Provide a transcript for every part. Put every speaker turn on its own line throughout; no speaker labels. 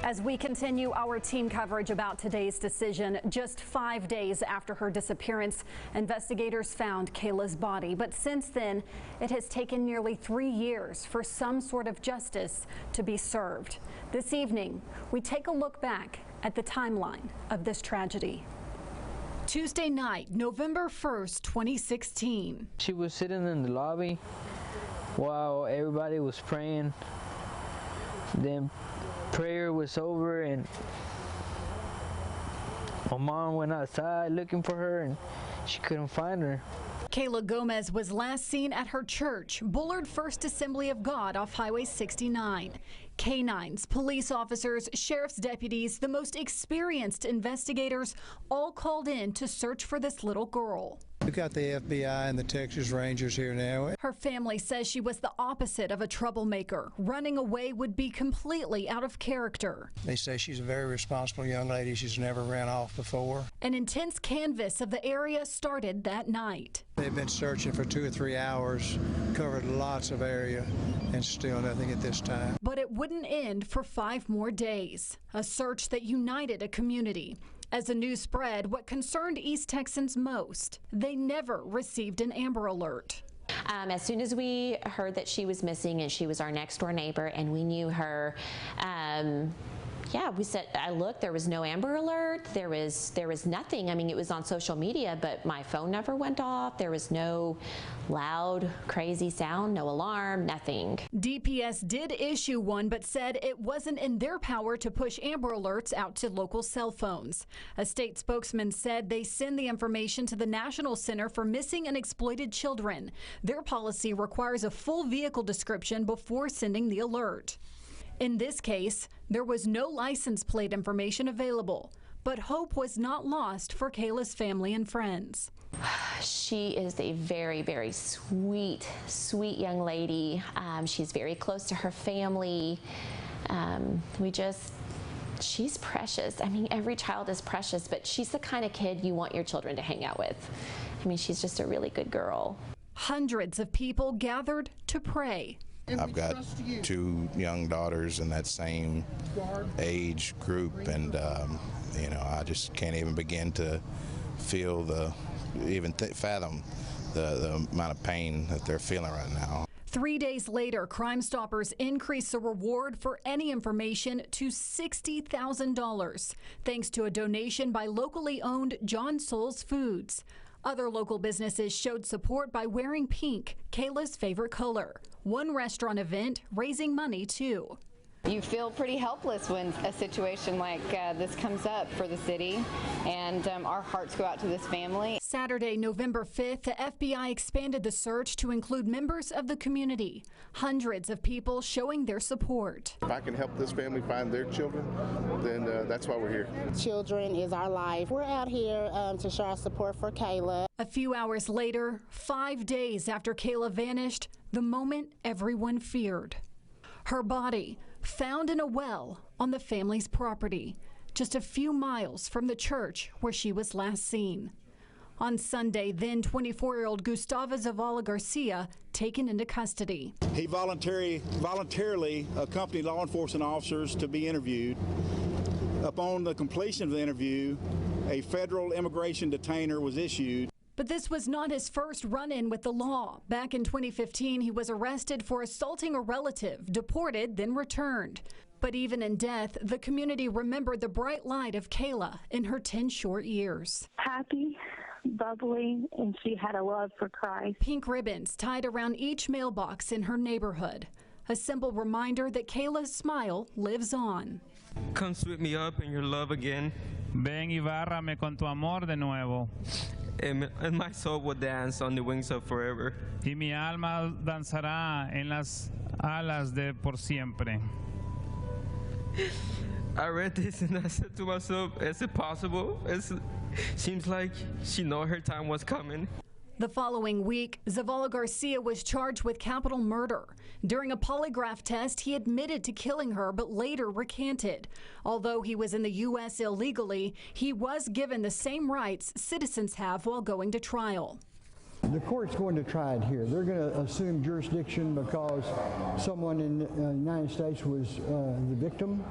As we continue our team coverage about today's decision, just 5 days after her disappearance, investigators found Kayla's body. But since then, it has taken nearly 3 years for some sort of justice to be served. This evening, we take a look back at the timeline of this tragedy. Tuesday night, November 1st, 2016.
She was sitting in the lobby while everybody was praying. Then prayer was over and my mom went outside looking for her and she couldn't find her.
Kayla Gomez was last seen at her church, Bullard First Assembly of God off Highway 69. Canines, police officers, sheriff's deputies, the most experienced investigators all called in to search for this little girl.
We've got the FBI and the Texas Rangers here now.
Her family says she was the opposite of a troublemaker. Running away would be completely out of character.
They say she's a very responsible young lady. She's never ran off before.
An intense canvass of the area started that night.
They've been searching for 2 or 3 hours, covered lots of area, and still nothing at this time.
But it wouldn't end for 5 more days. A search that united a community. As the news spread, what concerned East Texans most, they never received an Amber Alert.
As soon as we heard that she was missing and she was our next door neighbor and we knew her, we said, I looked, there was no Amber Alert, there was nothing. I mean, it was on social media, but my phone never went off. There was no loud, crazy sound, no alarm, nothing.
DPS did issue one, but said it wasn't in their power to push Amber Alerts out to local cell phones. A state spokesman said they send the information to the National Center for Missing and Exploited Children. Their policy requires a full vehicle description before sending the alert. In this case, there was no license plate information available, but hope was not lost for Kayla's family and friends.
She is a very, very sweet young lady. She's very close to her family. She's precious. I mean, every child is precious, but she's the kind of kid you want your children to hang out with. I mean, she's just a really good girl.
Hundreds of people gathered to pray.
I've got 2 young daughters in that same age group, and I just can't even begin to feel fathom the amount of pain that they're feeling right now.
3 days later, Crime Stoppers increased the reward for any information to $60,000, thanks to a donation by locally owned John Souls Foods. Other local businesses showed support by wearing pink, Kayla's favorite color. One restaurant event raising money, too.
You feel pretty helpless when a situation like this comes up for the city, and our hearts go out to this family.
Saturday, November 5th, the FBI expanded the search to include members of the community. Hundreds of people showing their support.
If I can help this family find their children, then that's why we're here.
Children is our life. We're out here to show our support for Kayla.
A few hours later, 5 days after Kayla vanished, the moment everyone feared. Her body found in a well on the family's property, just a few miles from the church where she was last seen. On Sunday, then 24-year-old Gustavo Zavala Garcia taken into custody.
He voluntarily accompanied law enforcement officers to be interviewed. Upon the completion of the interview, a federal immigration detainer was issued.
But this was not his first run-in with the law. Back in 2015, he was arrested for assaulting a relative, deported, then returned. But even in death, the community remembered the bright light of Kayla in her 10 short years.
Happy, bubbly, and she had a love for Christ.
Pink ribbons tied around each mailbox in her neighborhood. A simple reminder that Kayla's smile lives on.
Come sweep me up in your love again.
Ven y bárrame con tu amor de nuevo.
And my soul will dance on the wings of forever.
Y mi alma danzará en las alas de por siempre.
I read this and I said to myself, is it possible? Seems like she knew her time was coming.
The following week, Zavala Garcia was charged with capital murder. During a polygraph test, he admitted to killing her, but later recanted. Although he was in the U.S. illegally, he was given the same rights citizens have while going to trial.
The court's going to try it here. They're going to assume jurisdiction because someone in the United States was the victim.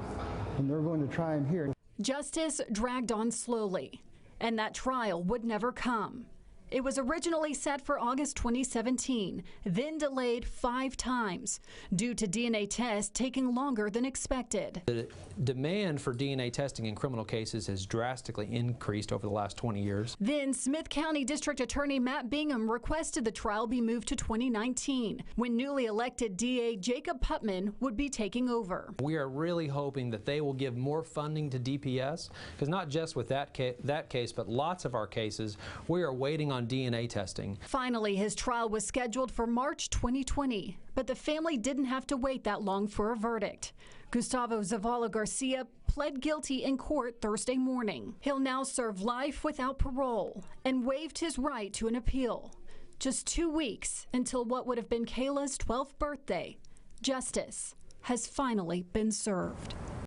and they're going to try him here.
Justice dragged on slowly, and that trial would never come. It was originally set for August 2017, then delayed 5 times due to DNA tests taking longer than expected.
The demand for DNA testing in criminal cases has drastically increased over the last 20 years.
Then Smith County District Attorney Matt Bingham requested the trial be moved to 2019, when newly elected DA Jacob Putman would be taking over.
We are really hoping that they will give more funding to DPS, because not just with that case, but lots of our cases, we are waiting on DNA testing.
Finally, his trial was scheduled for March 2020, but the family didn't have to wait that long for a verdict. Gustavo Zavala Garcia pled guilty in court Thursday morning. He'll now serve life without parole and waived his right to an appeal. Just 2 weeks until what would have been Kayla's 12th birthday, justice has finally been served.